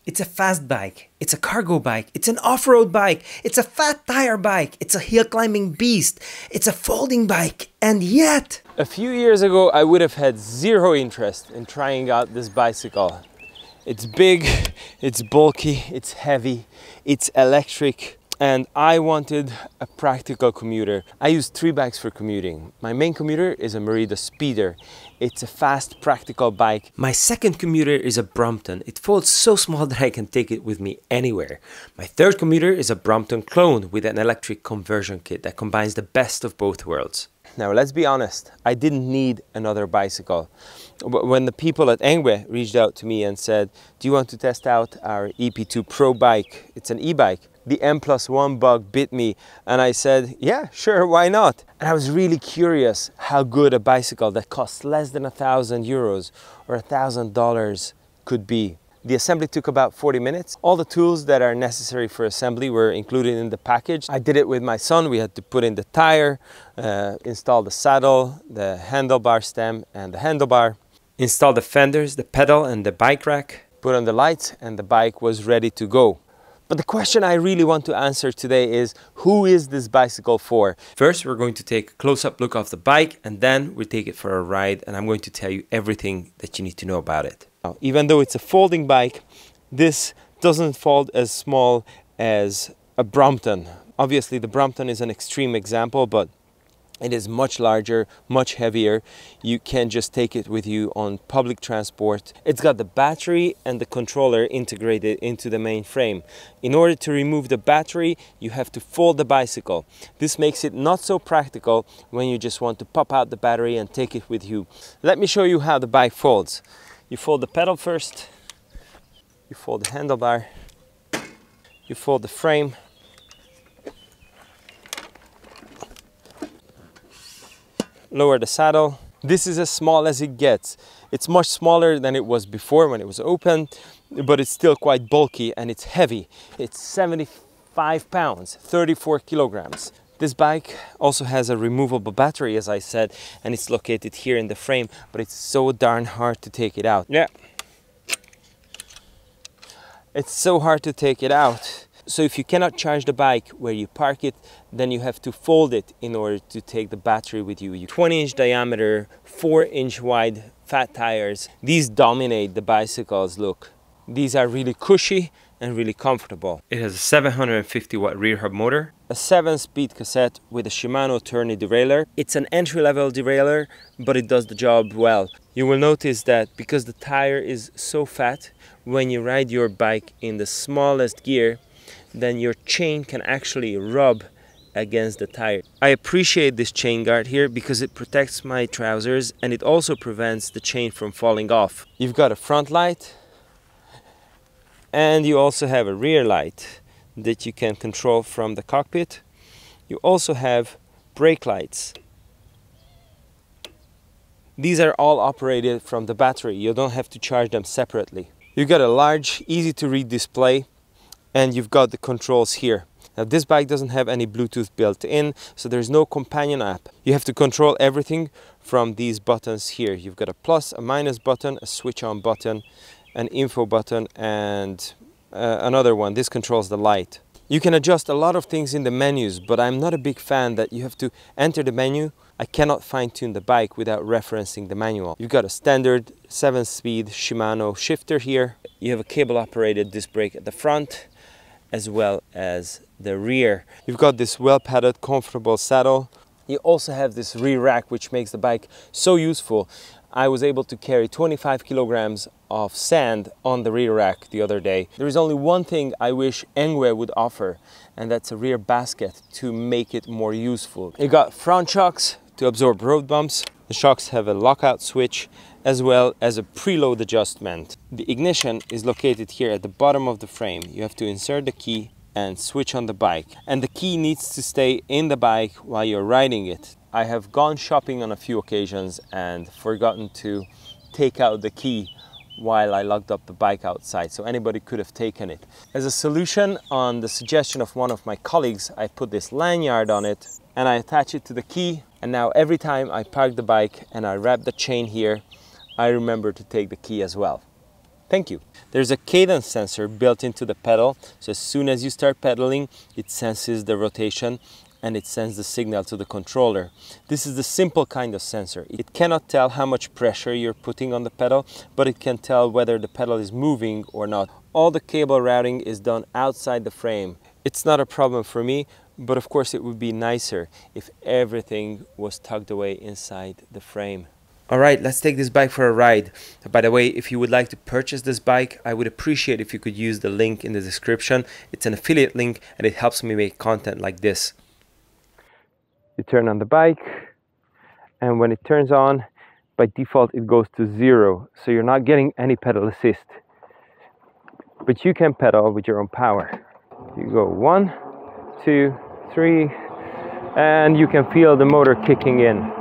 It's a fast bike, it's a cargo bike, it's an off-road bike, it's a fat tire bike, it's a hill climbing beast, it's a folding bike, and yet... A few years ago I would have had zero interest in trying out this bicycle. It's big, it's bulky, it's heavy, it's electric, and I wanted a practical commuter. I use 3 bikes for commuting. My main commuter is a Merida Speeder. It's a fast, practical bike. My second commuter is a Brompton. It folds so small that I can take it with me anywhere. My third commuter is a Brompton clone with an electric conversion kit that combines the best of both worlds. Now let's be honest, I didn't need another bicycle. When the people at Engwe reached out to me and said, do you want to test out our EP2-Pro bike? It's an e-bike. The M+1 bug bit me and I said, yeah, sure, why not? And I was really curious how good a bicycle that costs less than €1,000 or $1,000 could be. The assembly took about 40 minutes. All the tools that are necessary for assembly were included in the package. I did it with my son. We had to put in the tire, install the saddle, the handlebar stem and the handlebar, install the fenders, the pedal and the bike rack, put on the lights, and the bike was ready to go. But the question I really want to answer today is, who is this bicycle for? First, we're going to take a close-up look of the bike and then we'll take it for a ride and I'm going to tell you everything that you need to know about it. Now, even though it's a folding bike, this doesn't fold as small as a Brompton. Obviously, the Brompton is an extreme example, but it is much larger, much heavier. You can just take it with you on public transport. It's got the battery and the controller integrated into the main frame. In order to remove the battery, you have to fold the bicycle. This makes it not so practical when you just want to pop out the battery and take it with you. Let me show you how the bike folds. You fold the pedal first, you fold the handlebar, you fold the frame, lower the saddle. This is as small as it gets. It's much smaller than it was before when it was open, but it's still quite bulky and it's heavy. It's 75 pounds, 34 kilograms. This bike also has a removable battery, as I said, and it's located here in the frame, but it's so darn hard to take it out. Yeah. It's so hard to take it out. So if you cannot charge the bike where you park it, then you have to fold it in order to take the battery with you. 20-inch diameter, 4-inch wide fat tires. These dominate the bicycle's look. These are really cushy and really comfortable. It has a 750 watt rear hub motor, a 7-speed cassette with a Shimano tourney derailleur. It's an entry-level derailleur, but it does the job well. You will notice that because the tire is so fat, when you ride your bike in the smallest gear, then your chain can actually rub against the tire. I appreciate this chain guard here because it protects my trousers and it also prevents the chain from falling off. You've got a front light and you also have a rear light that you can control from the cockpit. You also have brake lights. These are all operated from the battery. You don't have to charge them separately. You've got a large, easy to read display and you've got the controls here. Now this bike doesn't have any Bluetooth built in, so there's no companion app. You have to control everything from these buttons here. You've got a plus, a minus button, a switch on button, an info button, and another one. This controls the light. You can adjust a lot of things in the menus, but I'm not a big fan that you have to enter the menu. I cannot fine-tune the bike without referencing the manual. You've got a standard 7-speed Shimano shifter here. You have a cable-operated disc brake at the front, as well as the rear. You've got this well-padded, comfortable saddle. You also have this rear rack, which makes the bike so useful. I was able to carry 25 kilograms of sand on the rear rack the other day. There is only one thing I wish Engwe would offer, and that's a rear basket to make it more useful. You got front shocks to absorb road bumps. The shocks have a lockout switch as well as a preload adjustment. The ignition is located here at the bottom of the frame. You have to insert the key and switch on the bike. And the key needs to stay in the bike while you're riding it. I have gone shopping on a few occasions and forgotten to take out the key while I locked up the bike outside, so anybody could have taken it. As a solution, on the suggestion of one of my colleagues, I put this lanyard on it and I attach it to the key, and now every time I park the bike and I wrap the chain here, I remember to take the key as well. Thank you. There's a cadence sensor built into the pedal, so as soon as you start pedaling, it senses the rotation and it sends the signal to the controller. This is the simple kind of sensor. It cannot tell how much pressure you're putting on the pedal, but it can tell whether the pedal is moving or not. All the cable routing is done outside the frame. It's not a problem for me, but of course it would be nicer if everything was tucked away inside the frame. Alright, let's take this bike for a ride. By the way, if you would like to purchase this bike, I would appreciate if you could use the link in the description. It's an affiliate link and it helps me make content like this. You turn on the bike, and when it turns on, by default it goes to 0, so you're not getting any pedal assist. But you can pedal with your own power. You go 1, 2, 3, and you can feel the motor kicking in.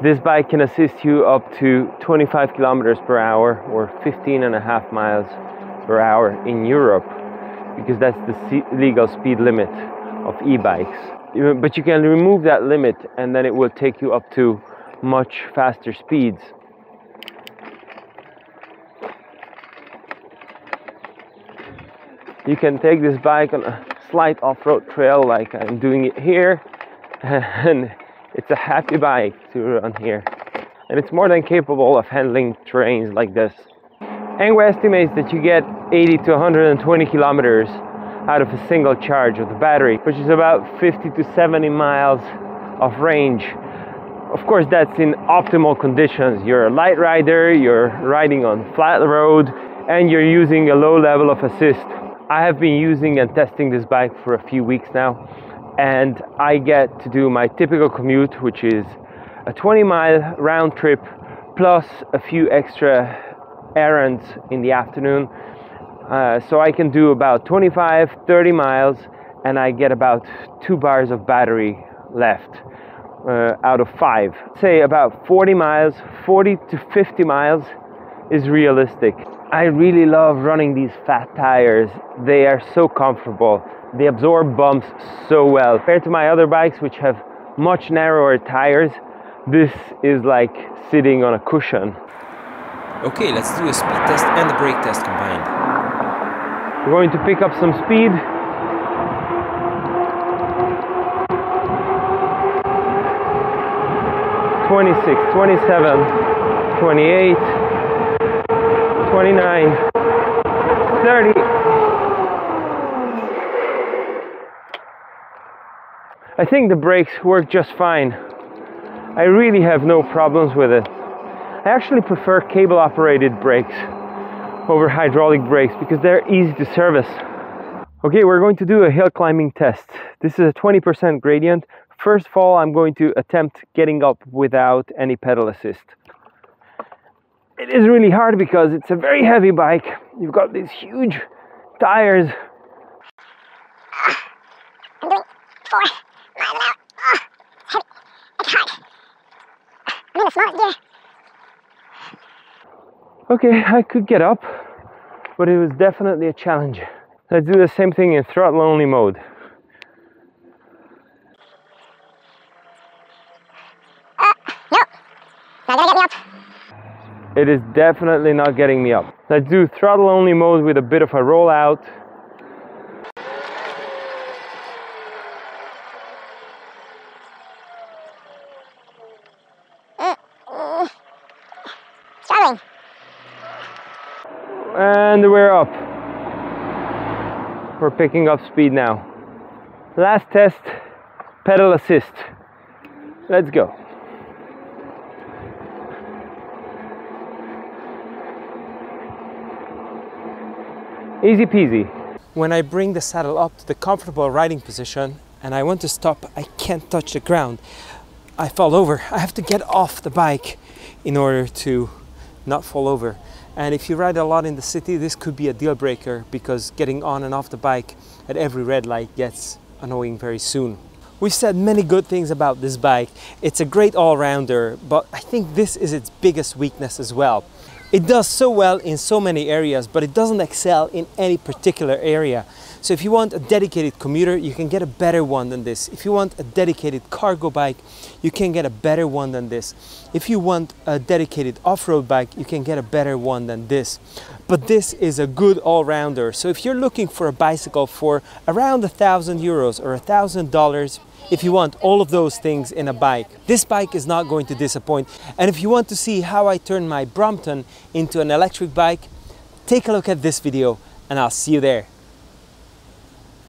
This bike can assist you up to 25 kilometers per hour or 15.5 miles per hour in Europe, because that's the legal speed limit of e-bikes. But you can remove that limit and then it will take you up to much faster speeds. You can take this bike on a slight off-road trail like I'm doing it here, and it's a happy bike to run here. And it's more than capable of handling terrains like this. Engwe estimates that you get 80 to 120 kilometers out of a single charge of the battery, which is about 50 to 70 miles of range. Of course, that's in optimal conditions. You're a light rider, you're riding on flat road, and you're using a low level of assist. I have been using and testing this bike for a few weeks now, and I get to do my typical commute, which is a 20-mile round trip plus a few extra errands in the afternoon. So I can do about 25-30 miles and I get about 2 bars of battery left out of 5. Say about 40 miles, 40 to 50 miles is realistic. I really love running these fat tires. They are so comfortable. They absorb bumps so well. Compared to my other bikes, which have much narrower tires, this is like sitting on a cushion. Okay, let's do a speed test and a brake test combined. We're going to pick up some speed. (26, 27, 28, 29, 30. I think the brakes work just fine. I really have no problems with it. I actually prefer cable-operated brakes over hydraulic brakes because they're easy to service. Okay, we're going to do a hill climbing test. This is a 20% gradient. First of all, I'm going to attempt getting up without any pedal assist. It is really hard because it's a very heavy bike. You've got these huge tires. I'm doing 4 miles an hour. Oh, it's heavy. It's hard. I'm in the smallest gear. Okay, I could get up, but it was definitely a challenge. Let's do the same thing in throttle only mode. Nope. Not gonna get me up. It is definitely not getting me up. Let's do throttle only mode with a bit of a rollout. Struggling. And we're up. We're picking up speed now. Last test, pedal assist. Let's go. Easy peasy. When I bring the saddle up to the comfortable riding position and I want to stop, I can't touch the ground. I fall over. I have to get off the bike in order to not fall over. And if you ride a lot in the city, this could be a deal breaker because getting on and off the bike at every red light gets annoying very soon. We've said many good things about this bike. It's a great all-rounder, but I think this is its biggest weakness as well. It does so well in so many areas, but it doesn't excel in any particular area. So if you want a dedicated commuter, you can get a better one than this. If you want a dedicated cargo bike, you can get a better one than this. If you want a dedicated off-road bike, you can get a better one than this. But this is a good all-rounder. So if you're looking for a bicycle for around €1,000 or $1,000, if you want all of those things in a bike, this bike is not going to disappoint. And if you want to see how I turn my Brompton into an electric bike, take a look at this video and I'll see you there.